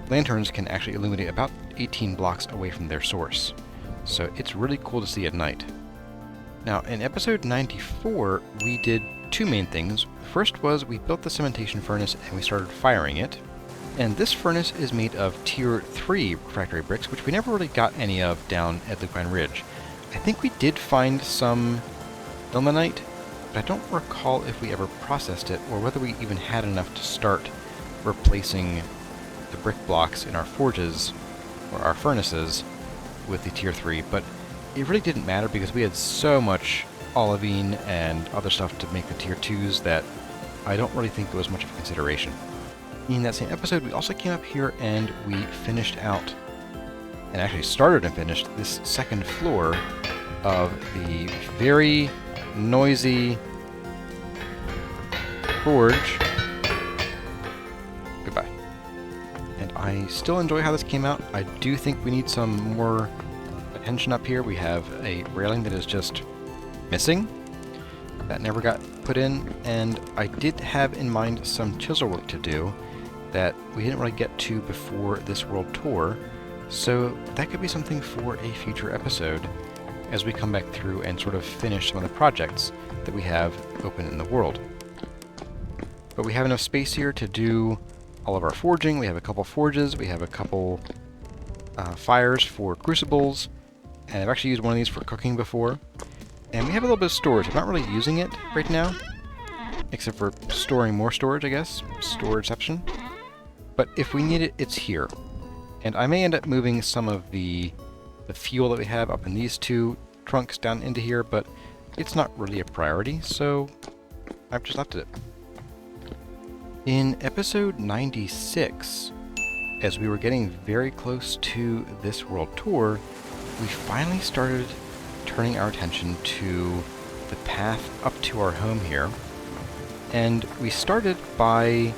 lanterns can actually illuminate about 18 blocks away from their source. So it's really cool to see at night. Now, in episode 94, we did 2 main things. First was we built the cementation furnace and we started firing it. And this furnace is made of tier 3 refractory bricks, which we never really got any of down at Lupine Ridge. I think we did find some ilmenite, but I don't recall if we ever processed it or whether we even had enough to start replacing the brick blocks in our forges or our furnaces with the tier 3, but it really didn't matter because we had so much olivine and other stuff to make the tier 2s that I don't really think it was much of a consideration. In that same episode, we also came up here and we finished out, and actually started and finished, this second floor of the very noisy forge. Goodbye. And I still enjoy how this came out. I do think we need some more attention up here. We have a railing that is just missing. That never got put in, and I did have in mind some chisel work to do that we didn't really get to before this world tour, so that could be something for a future episode as we come back through and sort of finish some of the projects that we have open in the world. But we have enough space here to do all of our forging. We have a couple forges, we have a couple fires for crucibles, and I've actually used one of these for cooking before. And we have a little bit of storage. I'm not really using it right now, except for storing more storage, I guess. Storageception. But if we need it, it's here. And I may end up moving some of the fuel that we have up in these 2 trunks down into here, but it's not really a priority, so I've just left it. In episode 96, as we were getting very close to this world tour, we finally started turning our attention to the path up to our home here. And we started by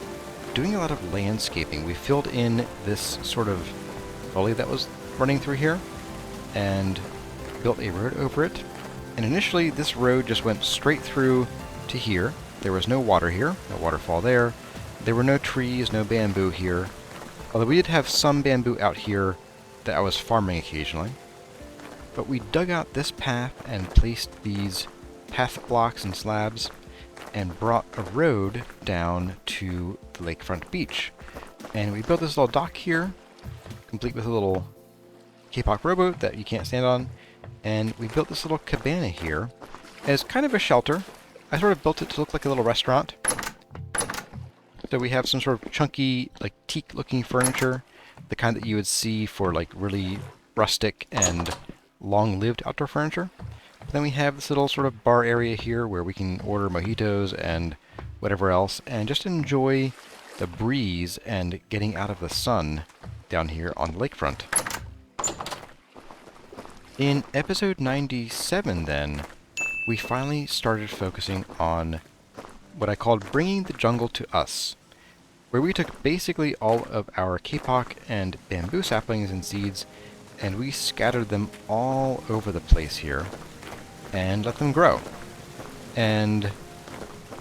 doing a lot of landscaping. We filled in this sort of gully that was running through here and built a road over it. And initially this road just went straight through to here. There was no water here, no waterfall there. There were no trees, no bamboo here. Although we did have some bamboo out here that I was farming occasionally. But we dug out this path and placed these path blocks and slabs and brought a road down to the lakefront beach. And we built this little dock here, complete with a little K-pop rowboat that you can't stand on. And we built this little cabana here as kind of a shelter. I sort of built it to look like a little restaurant. So we have some sort of chunky, like teak-looking furniture, the kind that you would see for like really rustic and long-lived outdoor furniture. But then we have this little sort of bar area here where we can order mojitos and whatever else, and just enjoy the breeze and getting out of the sun down here on the lakefront. In episode 97 then, we finally started focusing on what I called Bringing the Jungle to Us, where we took basically all of our kapok and bamboo saplings and seeds, and we scattered them all over the place here, and let them grow. And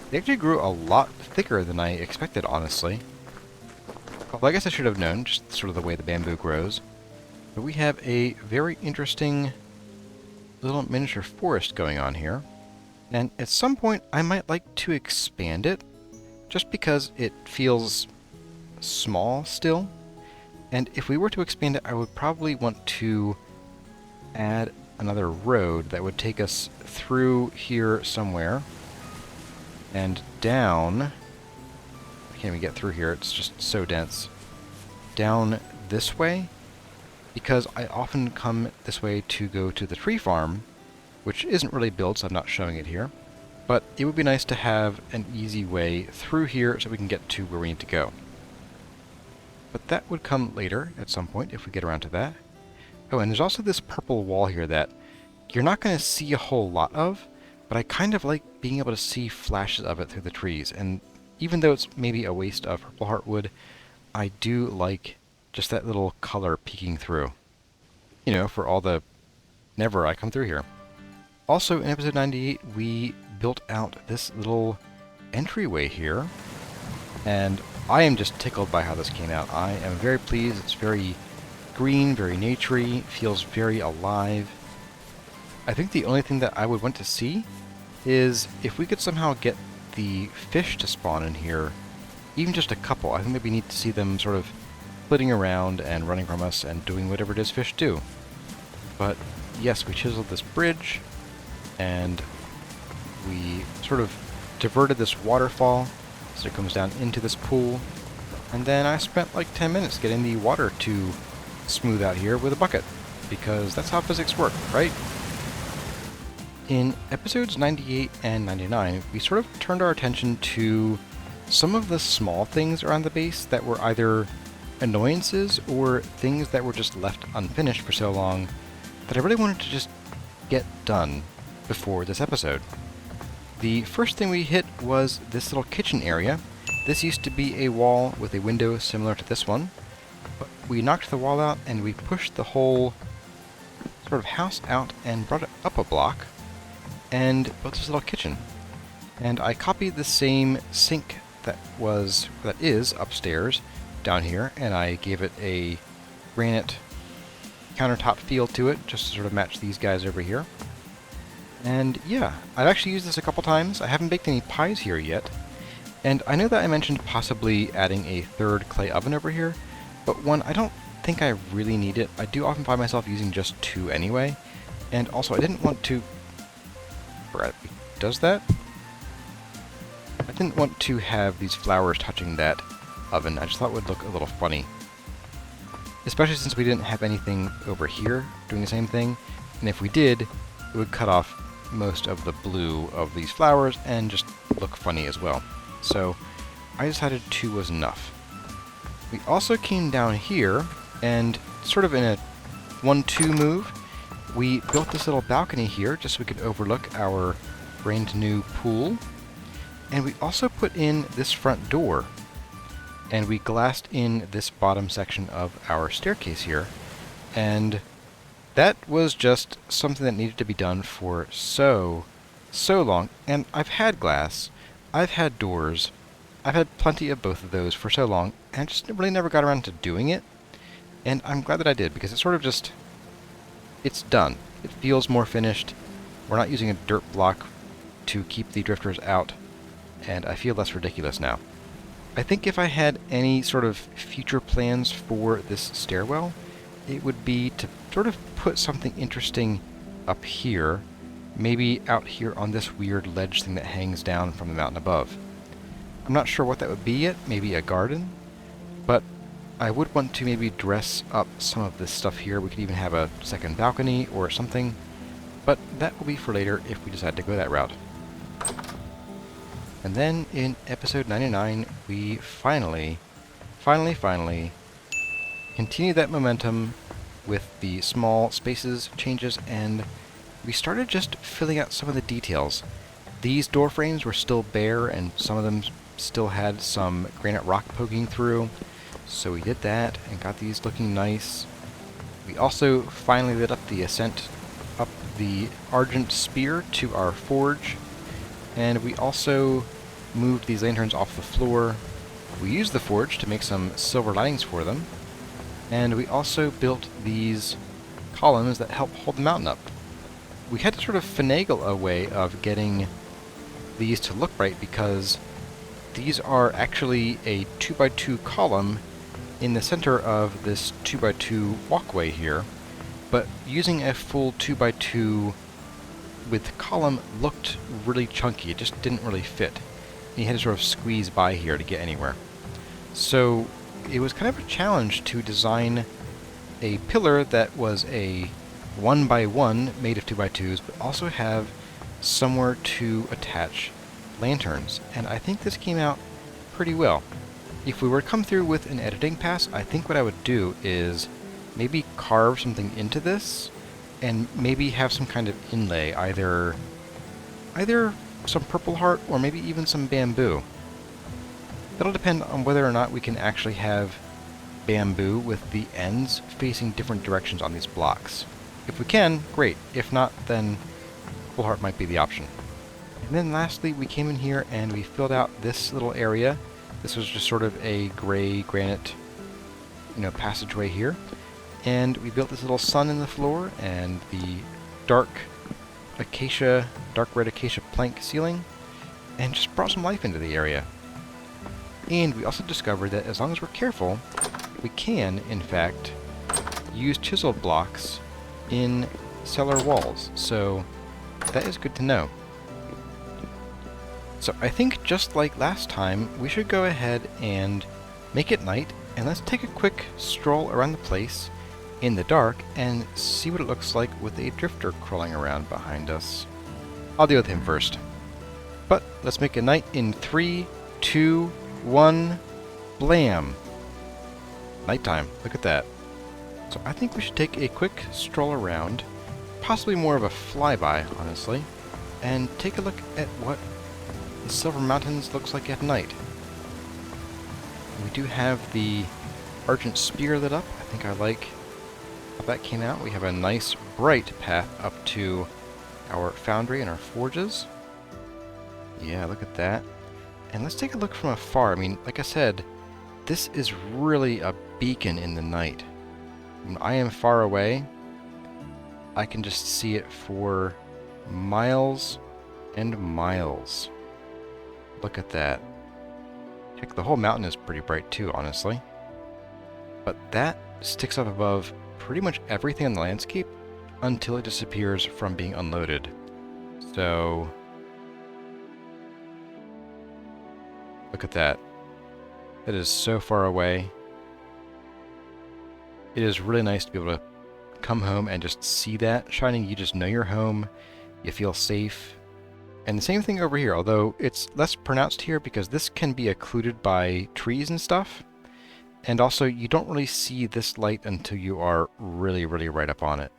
they actually grew a lot thicker than I expected, honestly. Well, I guess I should have known, just sort of the way the bamboo grows. But we have a very interesting little miniature forest going on here. And at some point, I might like to expand it, just because it feels small still. And if we were to expand it, I would probably want to add another road that would take us through here somewhere and down. I can't even get through here, it's just so dense. Down this way, because I often come this way to go to the tree farm, which isn't really built, so I'm not showing it here. But it would be nice to have an easy way through here so we can get to where we need to go. But that would come later at some point if we get around to that. Oh, and there's also this purple wall here that you're not going to see a whole lot of, but I kind of like being able to see flashes of it through the trees. And even though it's maybe a waste of purple heartwood, I do like just that little color peeking through. You know, for all the never I come through here. Also, in episode 98, we built out this little entryway here, and I am just tickled by how this came out. I am very pleased. It's very green, very naturey, feels very alive. I think the only thing that I would want to see is if we could somehow get the fish to spawn in here, even just a couple. I think that we need to see them sort of flitting around and running from us and doing whatever it is fish do. But yes, we chiseled this bridge, and we sort of diverted this waterfall so it comes down into this pool, and then I spent like 10 minutes getting the water to smooth out here with a bucket, because that's how physics work, right? In episodes 98 and 99, we sort of turned our attention to some of the small things around the base that were either annoyances or things that were just left unfinished for so long that I really wanted to just get done before this episode. The first thing we hit was this little kitchen area. This used to be a wall with a window similar to this one, but we knocked the wall out and we pushed the whole sort of house out and brought it up a block and built this little kitchen. And I copied the same sink that is upstairs down here, and I gave it a granite countertop feel to it, just to sort of match these guys over here. And yeah, I've actually used this a couple times. I haven't baked any pies here yet. And I know that I mentioned possibly adding a third clay oven over here, but one, I don't think I really need it. I do often find myself using just two anyway. And also, I didn't want to... Does that? I didn't want to have these flowers touching that oven. I just thought it would look a little funny. Especially since we didn't have anything over here doing the same thing. And if we did, it would cut off most of the blue of these flowers and just look funny as well. So I decided 2 was enough. We also came down here and sort of in a 1-2 move, we built this little balcony here just so we could overlook our brand new pool. And we also put in this front door. And we glassed in this bottom section of our staircase here. And that was just something that needed to be done for so long. And I've had glass, I've had doors, I've had plenty of both of those for so long, and I just really never got around to doing it. And I'm glad that I did, because it's sort of just... it's done. It feels more finished. We're not using a dirt block to keep the drifters out, and I feel less ridiculous now. I think if I had any sort of future plans for this stairwell, it would be to sort of put something interesting up here, maybe out here on this weird ledge thing that hangs down from the mountain above. I'm not sure what that would be yet, maybe a garden, but I would want to maybe dress up some of this stuff here. We could even have a second balcony or something, but that will be for later if we decide to go that route. And then in episode 99, we finally continue that momentum with the small spaces changes, and we started just filling out some of the details. These door frames were still bare, and some of them still had some granite rock poking through. So we did that and got these looking nice. We also finally lit up the ascent up the Argent Spear to our forge, and we also moved these lanterns off the floor. We used the forge to make some silver linings for them, and we also built these columns that help hold the mountain up. We had to sort of finagle a way of getting these to look right because these are actually a 2x2 column in the center of this 2x2 walkway here, but using a full 2x2 with column looked really chunky. It just didn't really fit. And you had to sort of squeeze by here to get anywhere. So it was kind of a challenge to design a pillar that was a 1x1 made of 2x2s, but also have somewhere to attach lanterns. And I think this came out pretty well. If we were to come through with an editing pass, I think what I would do is maybe carve something into this and maybe have some kind of inlay, either some purple heart or maybe even some bamboo. That'll depend on whether or not we can actually have bamboo with the ends facing different directions on these blocks. If we can, great. If not, then purple heart might be the option. And then lastly, we came in here and we filled out this little area. This was just sort of a gray granite, passageway here. And we built this little sun in the floor and the dark red acacia plank ceiling, and just brought some life into the area. And we also discovered that as long as we're careful, we can, in fact, use chisel blocks in cellar walls. So that is good to know. So I think just like last time, we should go ahead and make it night, and let's take a quick stroll around the place in the dark and see what it looks like with a drifter crawling around behind us. I'll deal with him first. But let's make it night in 3, 2, 1, blam! Nighttime. Look at that. So I think we should take a quick stroll around, possibly more of a flyby, honestly, and take a look at what the Silver Mountains looks like at night. We do have the Argent Spear lit up. I think I like how that came out. We have a nice bright path up to our foundry and our forges. Yeah, look at that. And let's take a look from afar. I mean, like I said, this is really a beacon in the night. When I am far away, I can just see it for miles and miles. Look at that. Heck, the whole mountain is pretty bright too, honestly. But that sticks up above pretty much everything in the landscape until it disappears from being unloaded. So look at that. That is so far away. It is really nice to be able to come home and just see that shining. You just know you're home. You feel safe. And the same thing over here, although it's less pronounced here because this can be occluded by trees and stuff. And also, you don't really see this light until you are really, really right up on it.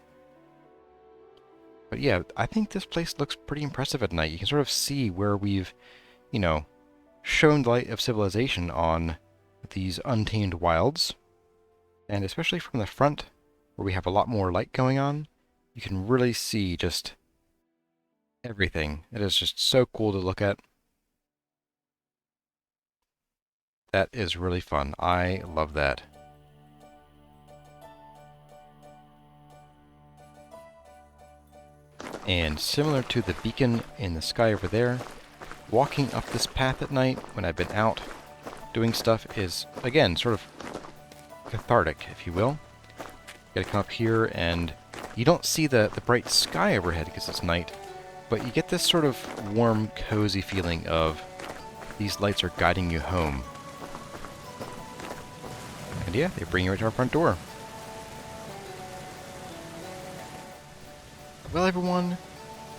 But yeah, I think this place looks pretty impressive at night. You can sort of see where we've, shown the light of civilization on these untamed wilds. And especially from the front, where we have a lot more light going on, you can really see just everything. It is just so cool to look at. That is really fun. I love that. And similar to the beacon in the sky over there, walking up this path at night when I've been out doing stuff is, again, sort of cathartic, if you will. You gotta come up here and you don't see the bright sky overhead because it's night, but you get this sort of warm, cozy feeling of these lights are guiding you home. And yeah, they bring you right to our front door. Well, everyone,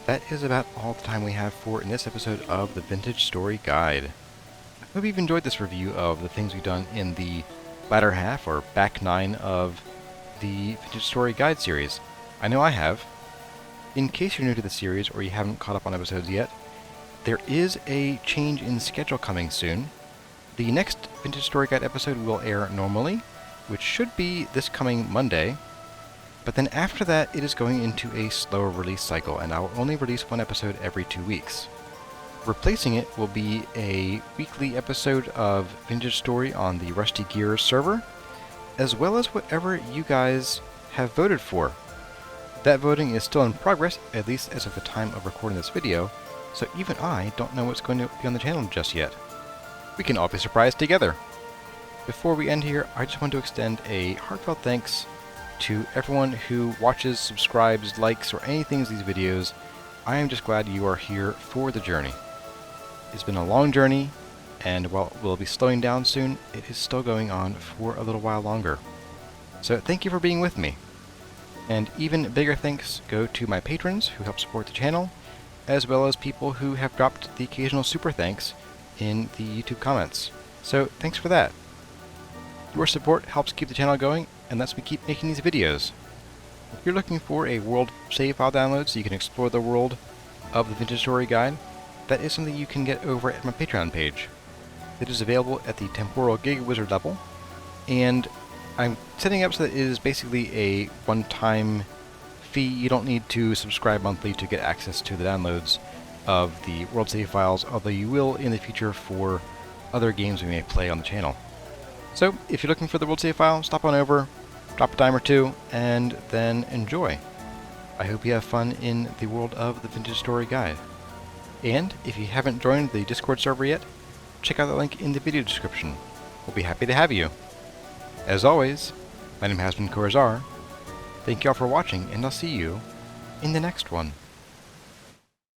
that is about all the time we have for in this episode of the Vintage Story Guide. I hope you've enjoyed this review of the things we've done in the latter half, or back 9 of the Vintage Story Guide series. I know I have. In case you're new to the series or you haven't caught up on episodes yet, there is a change in schedule coming soon. The next Vintage Story Guide episode will air normally, which should be this coming Monday, but then after that it is going into a slower release cycle, and I will only release one episode every 2 weeks. Replacing it will be a weekly episode of Vintage Story on the Rusty Gears server, as well as whatever you guys have voted for. That voting is still in progress, at least as of the time of recording this video, so even I don't know what's going to be on the channel just yet. We can all be surprised together. Before we end here, I just want to extend a heartfelt thanks to everyone who watches, subscribes, likes, or anything to these videos. I am just glad you are here for the journey. It's been a long journey, and while we'll be slowing down soon, it is still going on for a little while longer. So thank you for being with me. And even bigger thanks go to my patrons who help support the channel, as well as people who have dropped the occasional super thanks in the YouTube comments. So thanks for that. Your support helps keep the channel going, and lets me keep making these videos. If you're looking for a world save file download so you can explore the world of the Vintage Story Guide, that is something you can get over at my Patreon page. It is available at the Temporal Gig Wizard level, and I'm setting up so that it is basically a one-time fee. You don't need to subscribe monthly to get access to the downloads of the world save files, although you will in the future for other games we may play on the channel. So if you're looking for the world save file, stop on over, drop a dime or two, and then enjoy. I hope you have fun in the world of the Vintage Story Guide. And if you haven't joined the Discord server yet, check out the link in the video description. We'll be happy to have you. As always, my name has been Corazar. Thank you all for watching, and I'll see you in the next one.